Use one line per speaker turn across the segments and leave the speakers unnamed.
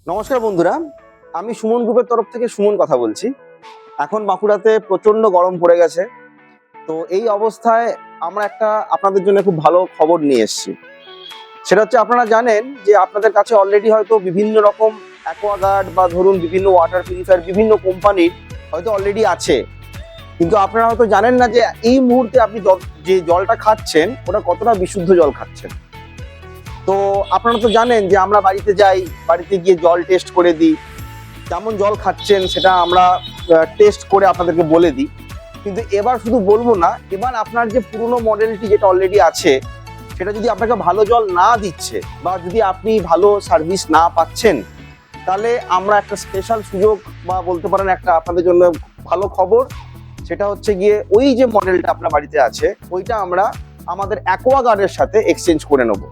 নমস্কার বন্ধুরা, আমি সুমন গ্রুপের তরফ থেকে সুমন কথা বলছি। এখন বাঁকুড়াতে প্রচন্ড গরম পড়ে গেছে। তো এই অবস্থায় আমরা একটা আপনাদের জন্য খুব ভালো খবর নিয়ে এসেছি। সেটা হচ্ছে, আপনারা জানেন যে আপনাদের কাছে অলরেডি হয়তো বিভিন্ন রকম অ্যাকোয়াগার্ড বা ধরুন বিভিন্ন ওয়াটার পিউরিফায়ার বিভিন্ন কোম্পানির হয়তো অলরেডি আছে, কিন্তু আপনারা হয়তো জানেন না যে এই মুহূর্তে আপনি যে জলটা খাচ্ছেন ওটা কতটা বিশুদ্ধ জল খাচ্ছেন। তো আপনারা তো জানেন যে আমরা বাড়িতে যাই, বাড়িতে গিয়ে জল টেস্ট করে দিই, কেমন জল খাচ্ছেন সেটা আমরা টেস্ট করে আপনাদেরকে বলে দিই। কিন্তু এবার শুধু বলবো না, এবার আপনার যে পুরনো মডেলটি যেটা অলরেডি আছে সেটা যদি আপনাকে ভালো জল না দিচ্ছে বা যদি আপনি ভালো সার্ভিস না পাচ্ছেন, তাহলে আমরা একটা স্পেশাল সুযোগ বা বলতে পারেন একটা আপনাদের জন্য ভালো খবর। সেটা হচ্ছে গিয়ে ওই যে মডেলটা আপনার বাড়িতে আছে ওইটা আমরা আমাদের অ্যাকোয়াগার্ডের সাথে এক্সচেঞ্জ করে নেব।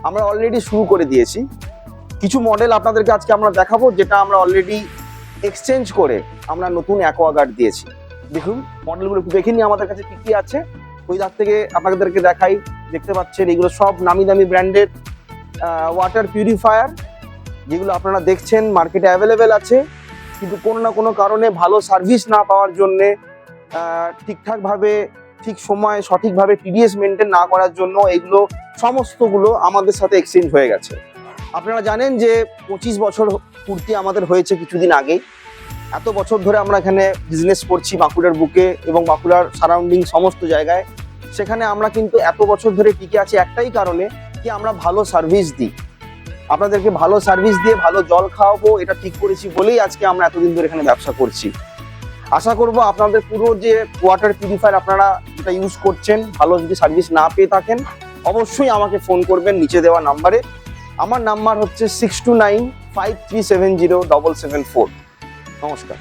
আমরা অলরেডি শুরু করে দিয়েছি। কিছু মডেল আপনাদেরকে আজকে আমরা দেখাবো যেটা আমরা অলরেডি এক্সচেঞ্জ করে আমরা নতুন অ্যাকোয়াগার্ড দিয়েছি। দেখুন মডেলগুলো একটু দেখে নিই আমাদের কাছে কি কি আছে। ওই ধার থেকে আপনাদেরকে দেখাই, দেখতে পাচ্ছেন এগুলো সব নামি দামি ব্র্যান্ডের ওয়াটার পিউরিফায়ার, যেগুলো আপনারা দেখছেন মার্কেটে অ্যাভেলেবেল আছে, কিন্তু কোনো না কোনো কারণে ভালো সার্ভিস না পাওয়ার জন্যে, ঠিকঠাকভাবে ঠিক সময় সঠিকভাবে টিডিএস মেনটেন না করার জন্য এগুলো সমস্তগুলো আমাদের সাথে এক্সচেঞ্জ হয়ে গেছে। আপনারা জানেন যে 25 বছর পূর্তি আমাদের হয়েছে কিছুদিন আগেই। এত বছর ধরে আমরা এখানে বিজনেস করছি বাঁকুড়ার বুকে এবং বাঁকুড়ার সারাউন্ডিং সমস্ত জায়গায়। সেখানে আমরা কিন্তু এত বছর ধরে টিকে আছি একটাই কারণে, কি আমরা ভালো সার্ভিস দিই। আপনাদেরকে ভালো সার্ভিস দিয়ে ভালো জল খাওয়াবো এটা ঠিক করেছি বলেই আজকে আমরা এতদিন ধরে এখানে ব্যবসা করছি। আশা করব আপনাদের পুরো যে ওয়াটার পিউরিফায়ার আপনারা যেটা ইউজ করছেন, ভালো যদি সার্ভিস না পেয়ে থাকেন অবশ্যই আমাকে ফোন করবেন নিচে দেওয়া নাম্বারে। আমার নাম্বার হচ্ছে 6295370774। নমস্কার।